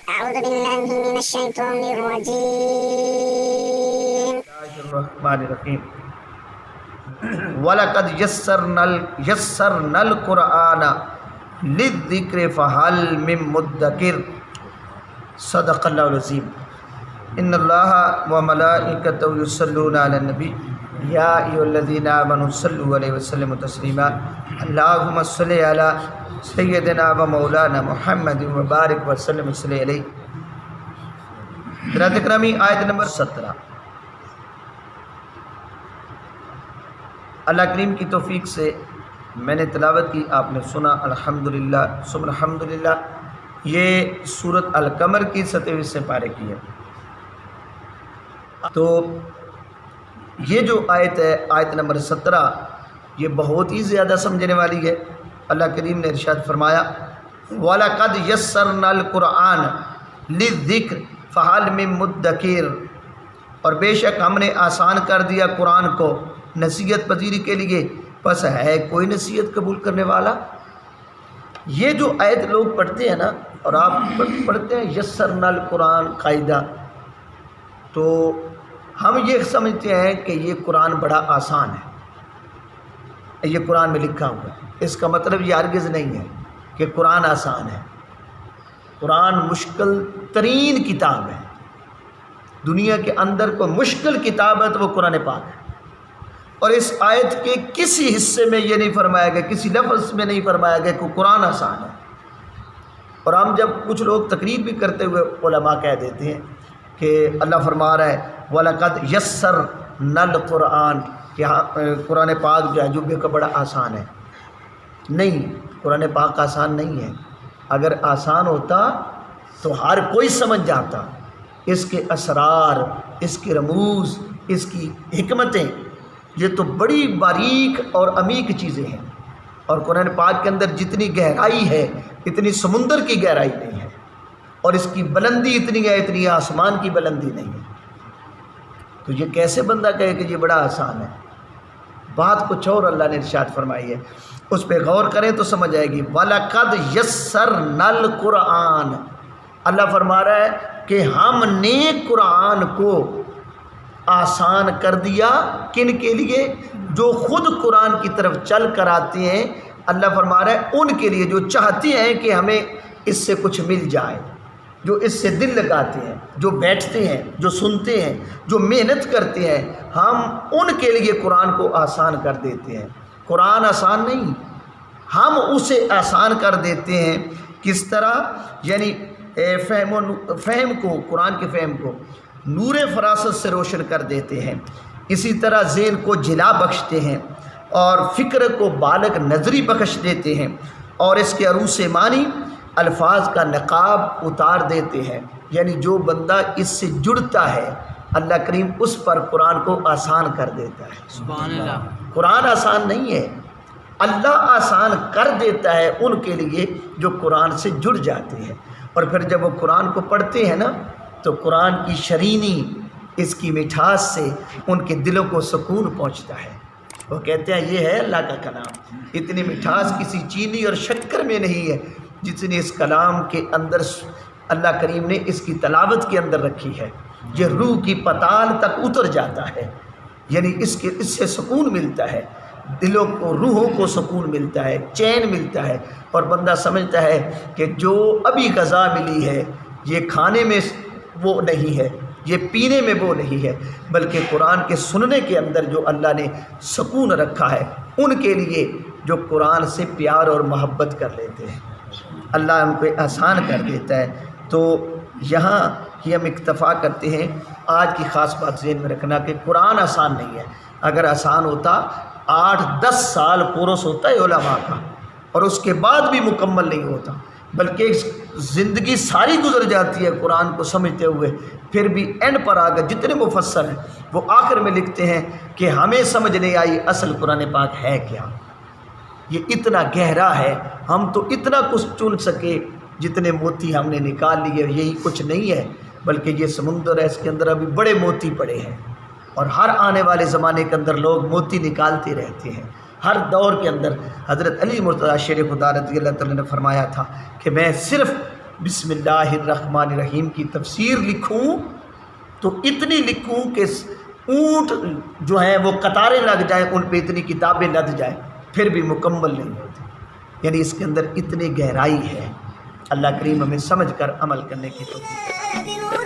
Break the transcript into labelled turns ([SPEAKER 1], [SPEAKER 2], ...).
[SPEAKER 1] أعوذ بالله من الشيطان الرجيم.
[SPEAKER 2] الرحمن الرحیم وَلَقَدْ يَسَّرْنَا الْقُرْآنَ لِلذِّكْرِ فَهَلْ مِن مُّدَّكِرٍ صدق اللہ العظیم. ان اللہ وملائکتہ یصلون علی النبی یا ایھا الذین آمنوا صلوا علیہ وسلموا تسلیما. اللہم صل علی سیدنا و مولانا محمد وبارک وسلم صلی علیہ. حضرات اکرامی آیت نمبر 17. اللہ کریم کی توفیق سے میں نے تلاوت کی، آپ نے سنا. الحمدللہ ثم الحمدللہ. یہ سورۃ القمر کی 27 سے پارے کی ہے. تو یہ جو آیت ہے، آیت نمبر 17، یہ بہت ہی زیادہ سمجھنے والی ہے. اللہ کریم نے ارشاد فرمایا وَلَقَدْ يَسَّرْنَا الْقُرْآنَ لِلذِّكْرِ فَهَلْ مِن مُّدَّكِرٍ، اور بے شک ہم نے آسان کر دیا قرآن کو نصیحت پذیری کے لیے، پس ہے کوئی نصیحت قبول کرنے والا. یہ جو آیت لوگ پڑھتے ہیں نا، اور آپ پڑھتے ہیں یسرنا القرآن قاعدہ، تو ہم یہ سمجھتے ہیں کہ یہ قرآن بڑا آسان ہے، یہ قرآن میں لکھا ہوا ہے. اس کا مطلب یہ ہرگز نہیں ہے کہ قرآن آسان ہے. قرآن مشکل ترین کتاب ہے. دنیا کے اندر کوئی مشکل کتاب ہے تو وہ قرآن پاک ہے. اور اس آیت کے کسی حصے میں یہ نہیں فرمایا گیا، کسی لفظ میں نہیں فرمایا گیا کہ قرآن آسان ہے. اور ہم جب کچھ لوگ تقریر بھی کرتے ہوئے علماء کہہ دیتے ہیں کہ اللہ فرما رہا ہے وَلَقَدْ يَسَّرْنَا الْقُرْآنَ، کہ قرآن پاک جو ہے جو کہ بڑا آسان ہے. نہیں، قرآن پاک آسان نہیں ہے. اگر آسان ہوتا تو ہر کوئی سمجھ جاتا. اس کے اسرار، اس کے رموز، اس کی حکمتیں، یہ تو بڑی باریک اور عمیق چیزیں ہیں. اور قرآن پاک کے اندر جتنی گہرائی ہے اتنی سمندر کی گہرائی نہیں ہے، اور اس کی بلندی اتنی ہے اتنی آسمان کی بلندی نہیں ہے. تو یہ کیسے بندہ کہے کہ یہ بڑا آسان ہے؟ بات کچھ اور اللہ نے ارشاد فرمائی ہے، اس پہ غور کریں تو سمجھ آئے گی. وَلَقَدْ يَسَّرْنَا الْقُرْآنَ، اللہ فرما رہا ہے کہ ہم نے قرآن کو آسان کر دیا. کن کے لیے؟ جو خود قرآن کی طرف چل کر آتے ہیں. اللہ فرما رہا ہے ان کے لیے جو چاہتے ہیں کہ ہمیں اس سے کچھ مل جائے، جو اس سے دل لگاتے ہیں، جو بیٹھتے ہیں، جو سنتے ہیں، جو محنت کرتے ہیں، ہم ان کے لیے قرآن کو آسان کر دیتے ہیں. قرآن آسان نہیں، ہم اسے آسان کر دیتے ہیں. کس طرح؟ یعنی فہم کو، قرآن کے فہم کو نور فراست سے روشن کر دیتے ہیں. اسی طرح ذہن کو جلا بخشتے ہیں، اور فکر کو بالغ نظری بخش دیتے ہیں، اور اس کے عروس معنی الفاظ کا نقاب اتار دیتے ہیں. یعنی جو بندہ اس سے جڑتا ہے اللہ کریم اس پر قرآن کو آسان کر دیتا ہے.
[SPEAKER 3] سبحان اللہ.
[SPEAKER 2] قرآن آسان نہیں ہے، اللہ آسان کر دیتا ہے ان کے لیے جو قرآن سے جڑ جاتے ہیں. اور پھر جب وہ قرآن کو پڑھتے ہیں نا تو قرآن کی شرینی، اس کی مٹھاس سے ان کے دلوں کو سکون پہنچتا ہے. وہ کہتے ہیں یہ ہے اللہ کا کلام. اتنی مٹھاس کسی چینی اور شکر میں نہیں ہے جتنی اس کلام کے اندر اللہ کریم نے اس کی تلاوت کے اندر رکھی ہے. یہ روح کی پتال تک اتر جاتا ہے. یعنی اس سے سکون ملتا ہے، دلوں کو، روحوں کو سکون ملتا ہے، چین ملتا ہے. اور بندہ سمجھتا ہے کہ جو ابھی غذا ملی ہے یہ کھانے میں وہ نہیں ہے، یہ پینے میں وہ نہیں ہے، بلکہ قرآن کے سننے کے اندر جو اللہ نے سکون رکھا ہے ان کے لیے جو قرآن سے پیار اور محبت کر لیتے ہیں اللہ ان کو آسان کر دیتا ہے. تو یہاں ہی ہم اکتفا کرتے ہیں. آج کی خاص بات ذہن میں رکھنا کہ قرآن آسان نہیں ہے. اگر آسان ہوتا 8-10 سال کورس ہوتا ہے علماء کا، اور اس کے بعد بھی مکمل نہیں ہوتا، بلکہ زندگی ساری گزر جاتی ہے قرآن کو سمجھتے ہوئے. پھر بھی اینڈ پر آ کر جتنے مفسر ہیں وہ آخر میں لکھتے ہیں کہ ہمیں سمجھ نہیں آئی اصل قرآن پاک ہے کیا. یہ اتنا گہرا ہے، ہم تو اتنا کچھ چن سکے جتنے موتی ہم نے نکال لیے، یہی کچھ نہیں ہے، بلکہ یہ سمندر ہے، اس کے اندر ابھی بڑے موتی پڑے ہیں. اور ہر آنے والے زمانے کے اندر لوگ موتی نکالتے رہتے ہیں. ہر دور کے اندر حضرت علی مرتضیٰ شیر خدا رضی اللہ تعالیٰ نے فرمایا تھا کہ میں صرف بسم اللہ الرحمن الرحیم کی تفسیر لکھوں تو اتنی لکھوں کہ اونٹ جو ہیں وہ قطاریں لگ جائیں، ان پہ اتنی کتابیں لد جائیں، پھر بھی مکمل نہیں ہوتی۔ یعنی اس کے اندر اتنی گہرائی ہے۔ اللہ کریم ہمیں سمجھ کر عمل کرنے کی توفیق دے۔